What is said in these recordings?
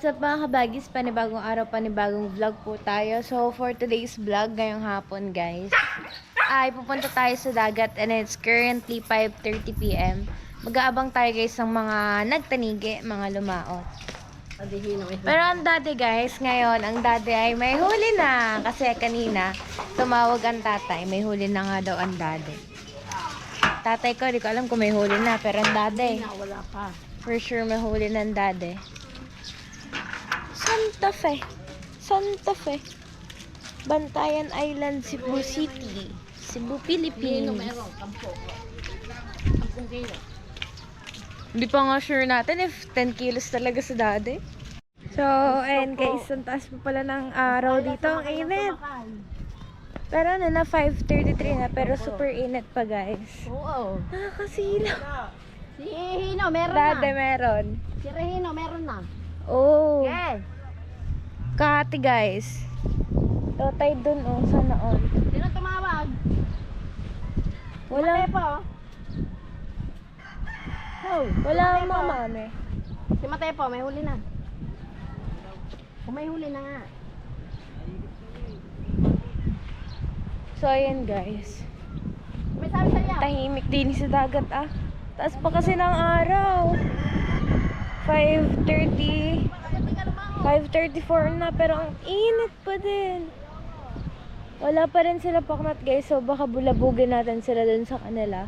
What's up mga kabagis? Panibagong araw, panibagong vlog po tayo. So for today's vlog, ngayong hapon guys, ay pupunta tayo sa dagat and it's currently 5:30 PM. Mag-aabang tayo guys ng mga nagtanigi, mga lumaot. Pero ang daddy guys, ngayon, ang daddy ay may huli na. Kasi kanina, tumawag ang tatay, may huli na nga daw ang daddy. Tatay ko, di ko alam kung may huli na, pero ang daddy, Wala pa. for sure may huli na ang daddy. Santa Fe. Santa Fe. Bantayan Island, Cebu City. Cebu, Philippines. Kampung kilo. Hindi pa nga sure natin if 10 kilos talaga sa daddy. So, ayan guys, ang taas pa pala ng araw dito. Ang init. Pero ano na, 5:33 na, pero super init pa guys. Oo. Nakakasilaw. Si Hino, meron Dati na. meron. Si Rehino, meron na. Oh. Yes. Kahati guys. Totay dun oh, sana all. Sino tumawag? Wala. Matay po. Oh, Wala si ang Matay po. mga mami. Si Matay po, may huli na. Kung may huli na nga. So, ayan guys. May sabi sa'yo. Tahimik din sa dagat ah. Taas pa kasi ng araw. 5:30. 5:34 na, pero ang init pa din. Wala pa rin sila paknat guys, so baka bulabugin natin sila dun sa kanila.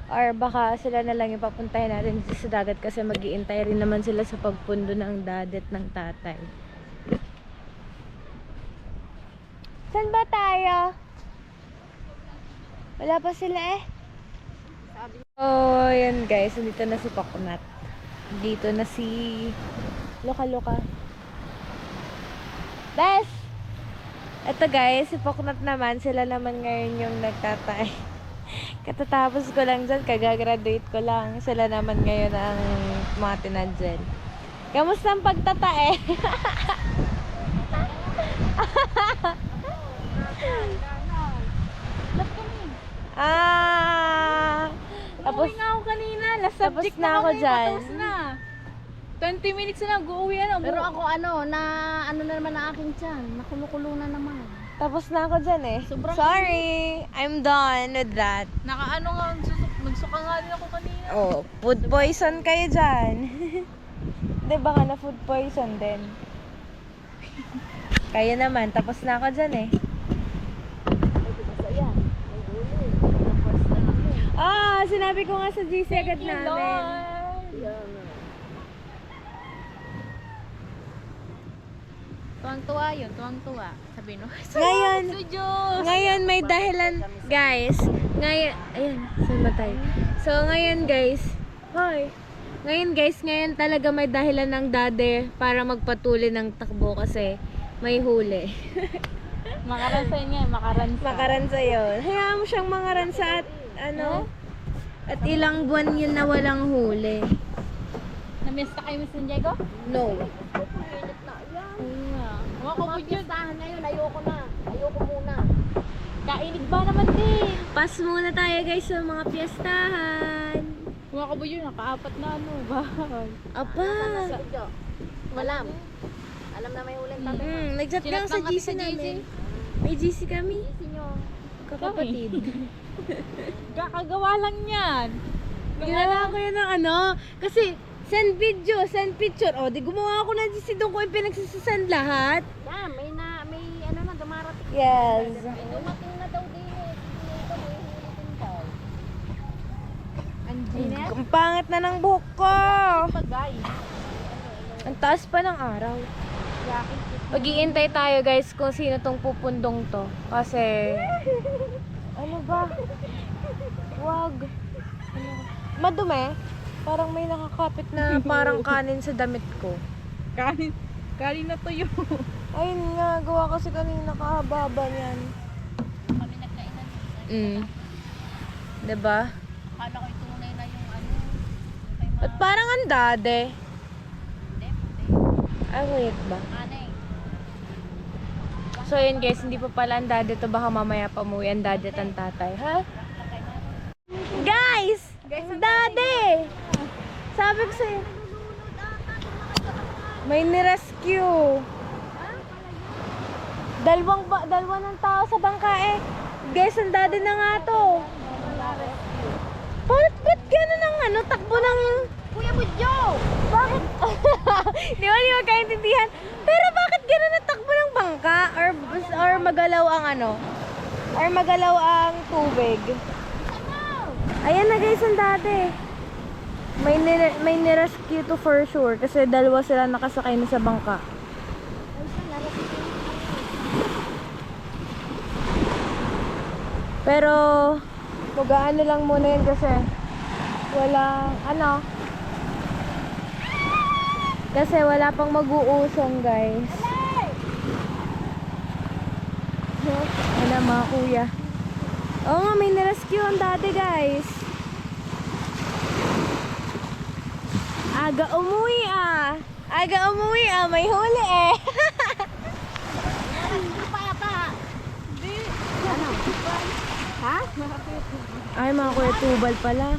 Or baka sila na lang yung papuntahin natin sa dagat kasi mag-iintay rin naman sila sa pagpundo ng dadat ng tatay. Saan ba tayo? Wala pa sila eh. Oh, yan guys, dito na si Paknat. Dito na si Loka-Loka. Des! Ito guys, si Paknat naman, sila naman ngayon yung nagtatay. Katatapos ko lang dyan, kagagraduate ko lang. Sila naman ngayon ang mga tinadyan. Kamusta ang pagtatae? Tapos Uwi nga ako kanina. Last tapos subject na ako kami, dyan. Tapos na. 20 minutes na nag-uwi ano. Pero ako na naman ang aking tiyan. Nakulukulo na naman. Tapos na ako dyan eh. Sobrang Sorry, I'm done with that. Nakaano nga, nagsuka nga din ako kanina. Oh, food poison kayo dyan. Di baka na food poison din. Kaya naman, tapos na ako dyan eh. Ah, sinabi ko nga sa GC agad namin. Tuwang-tuwa yun, tuwang-tuwa. Sabi no. Ngayon, Sa Diyos! ngayon may dahilan, guys. Ngayon, ayan, saan ba tayo? So, ngayon guys, hi. Ngayon talaga may dahilan ng daddy para magpatuloy ng takbo kasi may huli. Makaransa yun nga, makaransa. Makaransa yun. Hayaan mo siyang mangaransa at ano? At ilang buwan yun na walang huli. Namiss ka kay Miss San Diego? No. Mainit na. Ayan. Oo nga. Mga Mga pistahan ngayon, ayoko na. Ayoko muna. Kainit ba naman din? Pass muna tayo guys sa mga piyestahan. Mga kabudyo, nakaapat na ano. Bahal. Apa. Video. Malam. Alam na may huling tatay. Nag-chat lang sa Chinat lang kami GC sa namin. May GC kami. Sinyo. Kakapatid. Kakagawa lang yan. Ginawa ko yun ng ano. Kasi, send video, send picture. O, di gumawa ako ng GC doon ko yung pinagsasasend lahat. Yan, may ano na, dumarating. Yes. May dumating na daw din eh. Dito, may hulitin daw. Anginit? Ang pangit na ng buhok ko. Bagay. Ang taas pa ng araw. Mag-iintay tayo guys kung sino tong pupundong to. Kasi, ano ba? Wag. Ano? Madumi. Parang may nakakapit na parang kanin sa damit ko. Kanin na tuyo. Ayun nga, gawa kasi kanina kahaba niyan. Kami nagkainan. Diba? Akala ko tunay na yung ano. At parang ang dade. Hindi. Ay, wait ba? Anay. So yun guys, hindi pa pala ang dade to. Baka mamaya pa umuwi ang dade at ang tatay. Ha? Guys! Ang dade! Sabi ko sa'yo. May nirescue. Dalawa ng tao sa bangka eh. Guys, ang dati na nga to. Ba't gano'n ang ano, takbo ng... Kuya Budyo! Bakit? Di ba, di ba kaintindihan? Pero bakit gano'n ang takbo ng bangka? Or magalaw ang ano? Or magalaw ang tubig? Ayan na guys, ang dati. May nirescue to for sure. Kasi dalawa sila nakasakay na sa bangka. Pero, mag-ano lang muna yun kasi walang, ano, kasi wala pang mag-uusong guys. Wala mga kuya. Oo nga, may nirescue ang dati guys. Aga umuwi ah. Aga umuwi ah, may huli eh. Ha? Ay, mga kuya tubal pala.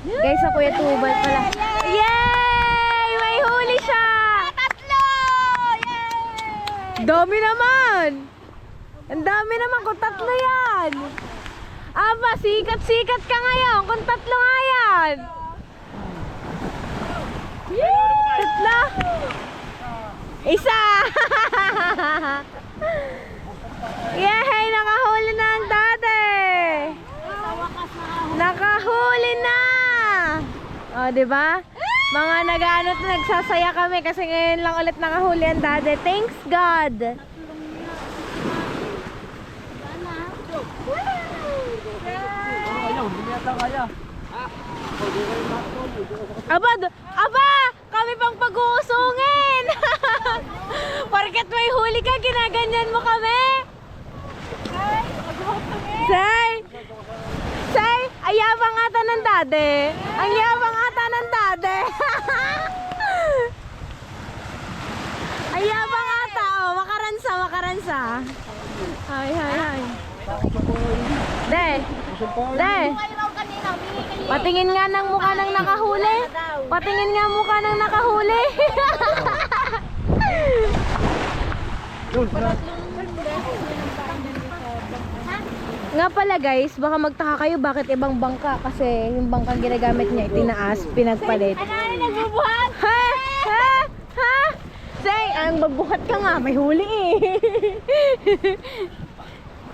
Guys, sa kuya tubal pala. Yay! May huli siya! Tatlo! Yay! Dami naman! Ang dami naman kung tatlo yan! Aba, sikat-sikat ka ngayon kung tatlo nga yan! Tatlo! Isa! Yay! Nakahuli na ang dati! Nakahuli na! O, diba? Mga nag-ano, nagsasaya kami kasi ngayon lang ulit nakahuli ang dati. Thanks God! Aba! Kami pang pag-uusungin! Porket may huli ka, ginaganyan mo kami! Say! Say! Ayabang ata ng dade! Ang yabang ata ng dade! Ayabang ata! Oh, makaransa, makaransa! Hay, hay, hay! De! De! Patingin nga ng mukha ng nakahuli! Patingin nga mukha ng nakahuli! Nga pala guys, baka magtaka kayo bakit ibang bangka kasi yung bangkang ginagamit niya itinaas, pinagpalit. Ano nagbubuhat? Ha? Ha? Ha? Say, ang magbuhat ka nga, may huli eh.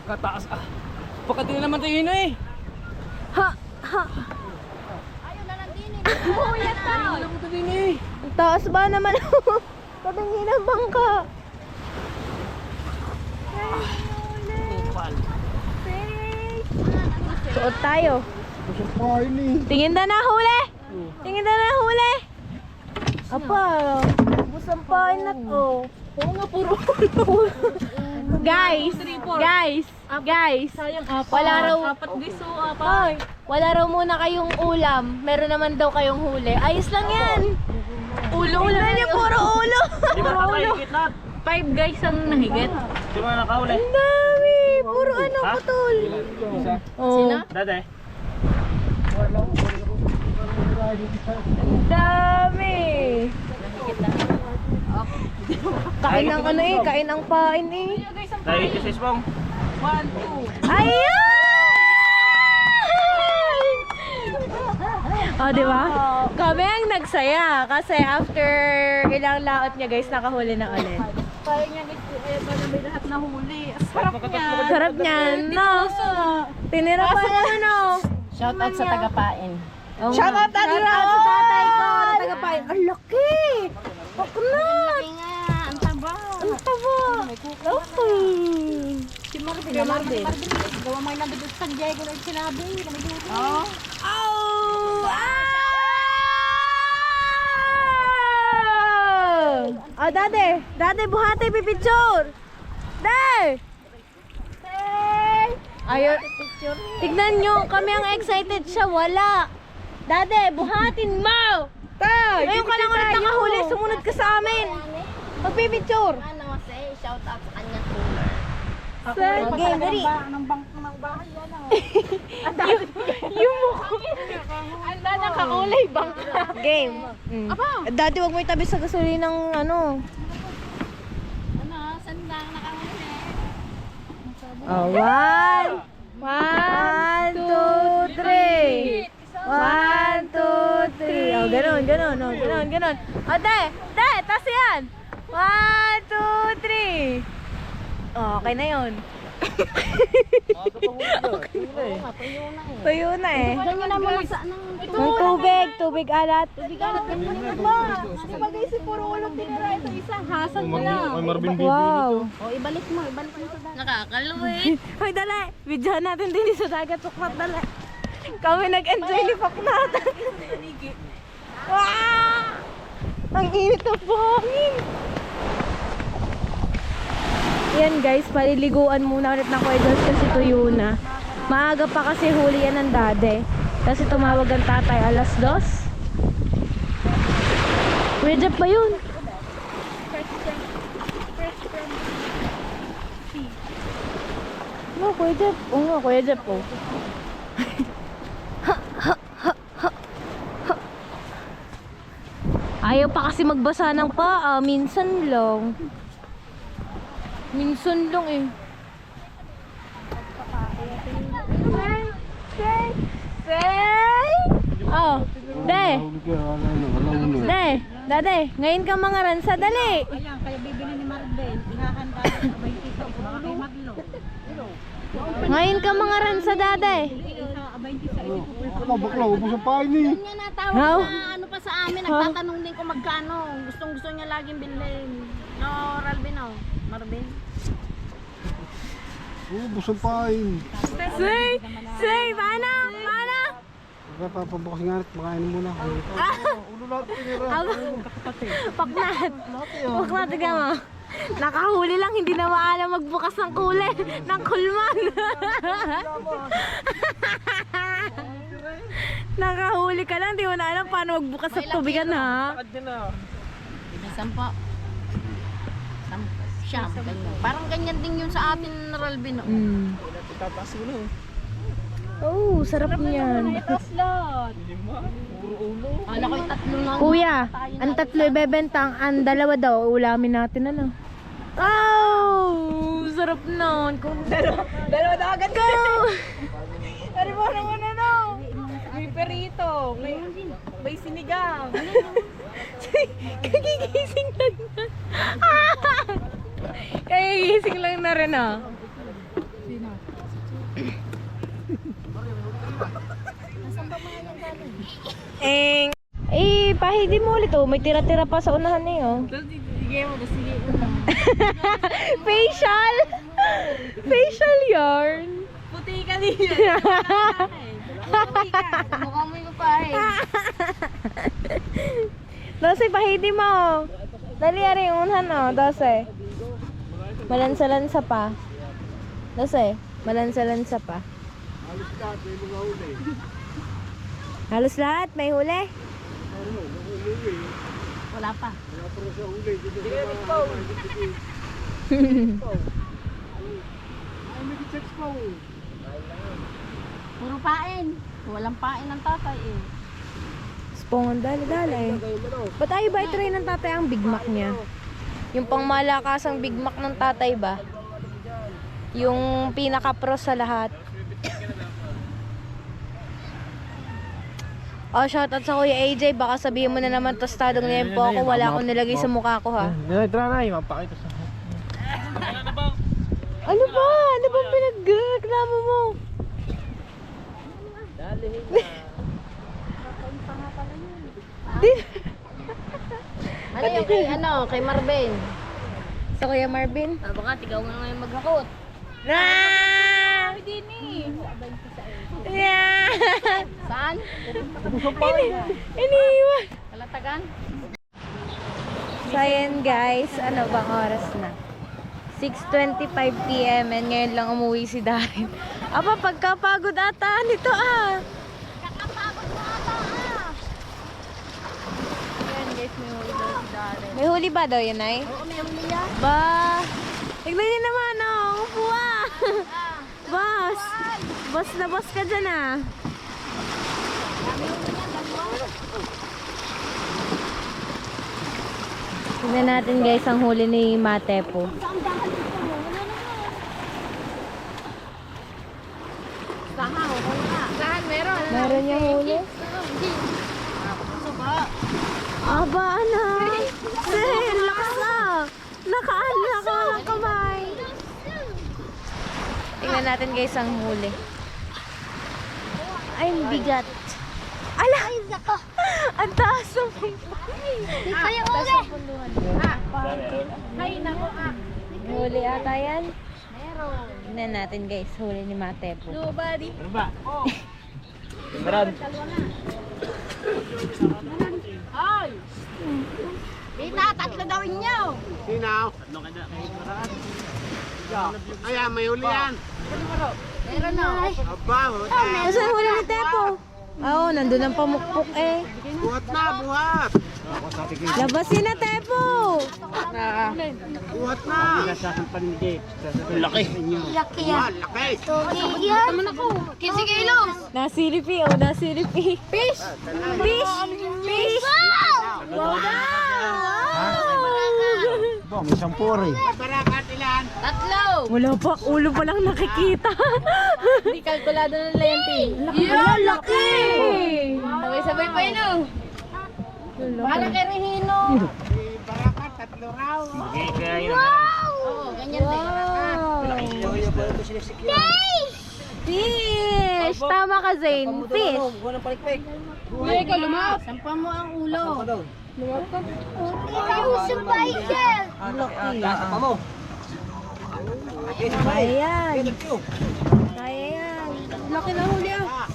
Kataas ah. Pagkati naman tayo yun eh. Ha? Ha? Ayaw na lang din eh. Buyat ka! Ayaw mo tayo eh. Ang taas ba naman? Patingin ang bangka. Suot tayo. Tingin na huli. Tingin na huli. Apa, busampain na to. Oo nga, puro. Guys, wala raw. Apat gusto, Hoy, wala raw muna kayong ulam. Meron naman daw kayong huli. Ayos lang yan. Ulo na niya, puro ulo. Di ba nakahigit lahat? 5 guys ang nahigit. Di ba nakahuli? Ang dami. Puro ano, Ha? putol. Isa. Oh. Dade. Ang dami. Kain ang ano eh, kain ang pain eh. Dahil ito sa isbong. 1, 2. Ayan! O, di ba? Kami ang nagsaya kasi after ilang laot niya guys, nakahuli na ulit. Parang yan, parang may lahat na huli. Sarap niya. Sarap niyan, no? Tinira pa naman, no? Shoutout sa tagapain. Shout out sa tatay ko na tagapain. Ang laki! Paknat! Ang taba. Ang taba! Okay! Si Marvin. Gawa mo yung nabidot sa San Diego na sinabi. Oh! Ah, dade, buhati, pipicture. Dade! Ayun. Tignan nyo, kami ang excited siya, wala. Dade, buhatin mo! Ngayon ka lang ulit nakahuli, sumunod ka sa amin. Magpipicture. Ano, say, shout out sa kanyang cooler. Game, dali. Yung mukha. Anda, nakakulay bang? Game. Dati wag mo itabi sa gasolinang ano. Sandang nakahuli. Oh, one. 1, 2, 3. 1, 2, 3. Oh, ganun. Oh, ganun. Oh, de, tas yan. 1, 2, 3. Oh, okay na yun. Tuyo na eh. Ganyan na muna sa ng Yung tubig alat. Sabagay si puro ulong tinira. Ito isang hasag mo lang. Wow. ibalik mo sa dati. Nakakaluwi. Hoy, dali. Videohan natin din sa dagat. Tukmat, dali. Kami nag-enjoy ni Paknat. Wow! Ang init ng buhangin. Yan guys, paliliguan muna ulit ng Kuya Josh kasi tuyo na. Maaga pa kasi huli yan ng dade. Kasi tumawag ang tatay alas 2. Kuya Jeff ba yun? No, Kuya Jeff. Oo nga, Kuya Jeff po. Ayaw pa kasi magbasa ng paa. Minsan lang. Minsan lang eh. Say! Oh, de! De! Dade, ngayon ka mga ransa, dali! Ayan, kaya bibili ni Maribel. Ihahanda sa 20 sa baka kay Maglo. Ngayon ka mga ransa, dade! Isa 20 sa Bakla, ubos ang pain eh. Yan natawag How? na ano pa sa amin, nagtatanong din kung magkano. Gustong-gusto niya laging bilhin. No, Ralvin, no? Marvin. Ubos ang pain. Say! Paano? Papabukas nga at makain muna. Ulo lahat tinira. Paknat! Paknat, tignan mo. Nakahuli lang, hindi na maalam magbukas ng kule. Ng kulman. Nakahuli ka lang, di mo na alam paano magbukas sa tubigan ha. Sampo. Siyam, ganyan. Parang ganyan din yun sa atin, Ralvin, no? Tataas mo na eh. Oh, sarap niyan. Kala ko yung tatlo lang. Kuya, ang tatlo ibebenta, ang dalawa daw, ulamin natin ano. Oh, sarap nun. Dalawa na agad. Go! Ano ba naman ano? May perito. May sinigang. Kagigising lang na. Kagigising lang na rin ah. Pahidi mo ulit oh. May tira-tira pa sa unahan eh oh. Sige mo, sige. Facial! Facial yarn! Puti ka din. Mukhang mo yung pa eh. Dose, pahidi mo. Dali ari yung unahan oh. Dose. Malansa-lansa pa. Dose, malansa-lansa pa. Halos lahat, may huli. Wala pa. Puro pain. Walang pain ng tatay eh. Spong, dali-dali. Ba't ayaw ba i-try ng tatay ang Big Mac niya? Yung pangmalakasang Big Mac ng tatay ba? Yung pinaka-pro sa lahat. Oh, shoutout sa Kuya AJ. Baka sabihin mo na naman tostadong liempo ako. Wala akong nilagay sa mukha ko ha. Tara na, mapakita sa Ano ba? Ano ba pinag-reklamo mo? Ano yung kay, kay Marvin? Sa Kuya Marvin? Baka tigaw nga ngayon maghakot. Ah! Yeah! Saan? Iniwan! Kalatagan? So ayan guys, ano bang oras na? 6:25 PM and ngayon lang umuwi si Darin. Aba, pagkapagod ata nito ah! Kakapagod mo ata Ayan guys, may huli daw si Darren. May huli ba daw yun ay? Oo, may huli yan. Ba! Tignan niyo naman oh, upo ah! Boss! Boss na boss ka dyan ah. Tingnan natin guys ang huli ni Matepo. Saan meron? Meron yung huli? Aba, anak! Sir, lakas na! Nakaanak ka ng kamay! Tingnan natin guys ang huli. Ay, ang bigat. Ala! Ang taas ng huli ata yan. Tingnan natin guys, huli ni Matepo. Nobody. Ano ba? Meron. Ay! Kita, tatlo daw inyo. Sinaw? Ayan, may huli yan. Meron na. Aba, huli. Nasaan huli ni Tepo? Oo, nandun ang pamukpok eh. Buhat na, buhat. Labasin na Tepo! Buhat na. Laki. Buhat, laki. Tama na po. 15 kilos. Nasilipi, oh, nasilipi. Fish! Fish! Fish! Wow na! Ba, may sampore. Barakat ilan? Tatlo. Wala pa, ulo pa lang nakikita. Hindi kalkulado ng lente. Wala, laki! Sabay-sabay pa yun oh. Para kay Regino. Si Barakat, tatlo raw. Oo, ganyan din. Fish! Tama ka, Zane. Fish! Kuya, ikaw lumap. Sampa mo ang ulo. Kaya yan. Kaya yan. Laki na huli ah.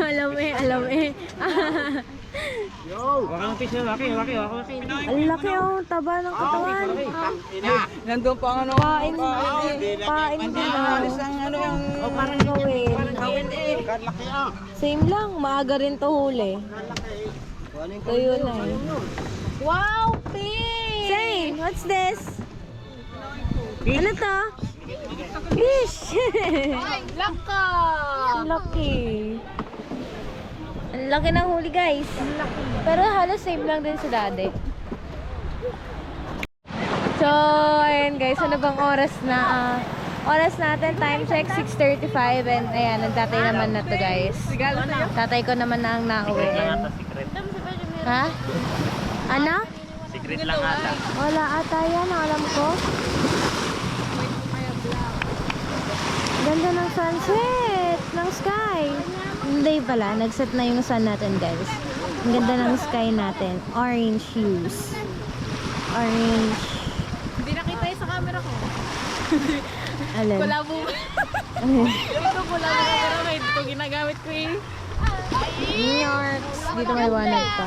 Alam eh. Wakang fish na, waki. Ang laki oh, taba ng katawan. Nandun pa ang ano. Pain din ah. Ang ano yung... Parang gawin. Laki ah. Same lang, maaga rin to huli. Ito yun na eh. Wow, fish! Zane, what's this? Ano to? Fish! Laka. Ang laki. Ang laki ng huli guys. Pero halos same lang din sa dati. So, ayan guys, ano bang oras na? Oras natin, time check, 6:35 and ayan, nagtatay naman na to guys. Tatay ko naman na ang nauwi. Ha? Ano? Secret lang ata. Wala ata yan, alam ko. Ganda ng sunset, ng sky. Hindi pala, nag-set na yung sun natin guys. Ang ganda ng sky natin. Orange hues. Orange. Hindi nakita yun sa camera ko. Alin? Kulabo. Ito kulabo na pero may ito ginagamit ko eh. New York. Dito may wanag pa.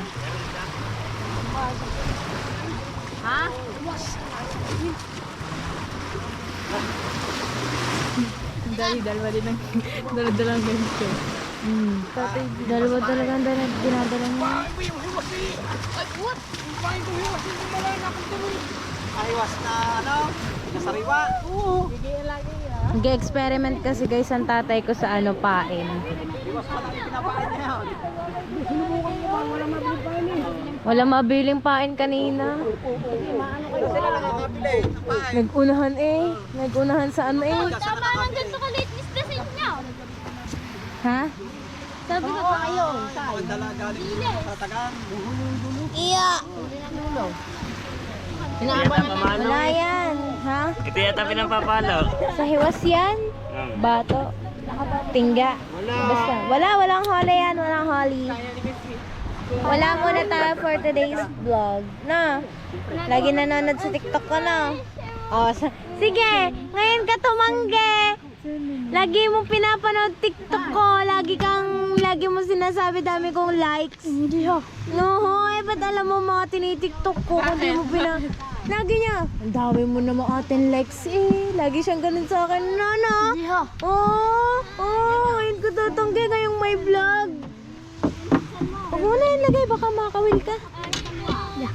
Ha? Dalawa din ang dala-dalang ganito. Dalawa talagang dinadala niya. Aywas na, ano? Nasariwa. Nag-experiment kasi guys ang tatay ko sa ano pain. Wala mabiling pain kanina. Nag-unahan eh. Nag-unahan sa ano eh. Tama lang dyan sa kalit isda sa inyo. Ha? Sabi ko pa kayo. Iya. Wala yan. Ha? Ito yata pinapapalo. Sa hiwas yan? Bato. Tingga. Basta. Walang holi yan. Walang holi. Wala muna tayo for today's vlog. Na? Lagi nanonood sa TikTok ko na. Oh, sige. Ngayon ka tumangge. Lagi mo pinapanood TikTok ko. Lagi mo sinasabi dami kong likes. Hindi ha. No, ba't alam mo mga tinitiktok ko kung di mo Lagi niya. Ang dami mo naman atin likes eh. Lagi siyang ganun sa akin. No. Hindi ha. Ngayon ko tatanggi ngayong may vlog. Huwag mo na yung lagay, baka makawil ka. Yeah.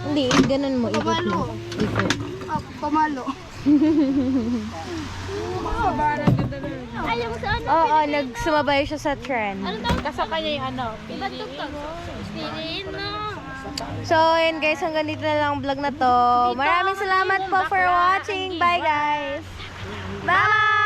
Hindi, ganun mo, ikot mo. Ikot. pamalo. Ayaw mo sa ano? Oo, nagsumabay siya sa trend. Kasaka niya yung ano. Ibang tuktok. Piliin mo. So, ayun guys, hanggang dito na lang ang vlog na to. Maraming salamat po for watching. Bye guys! Bye!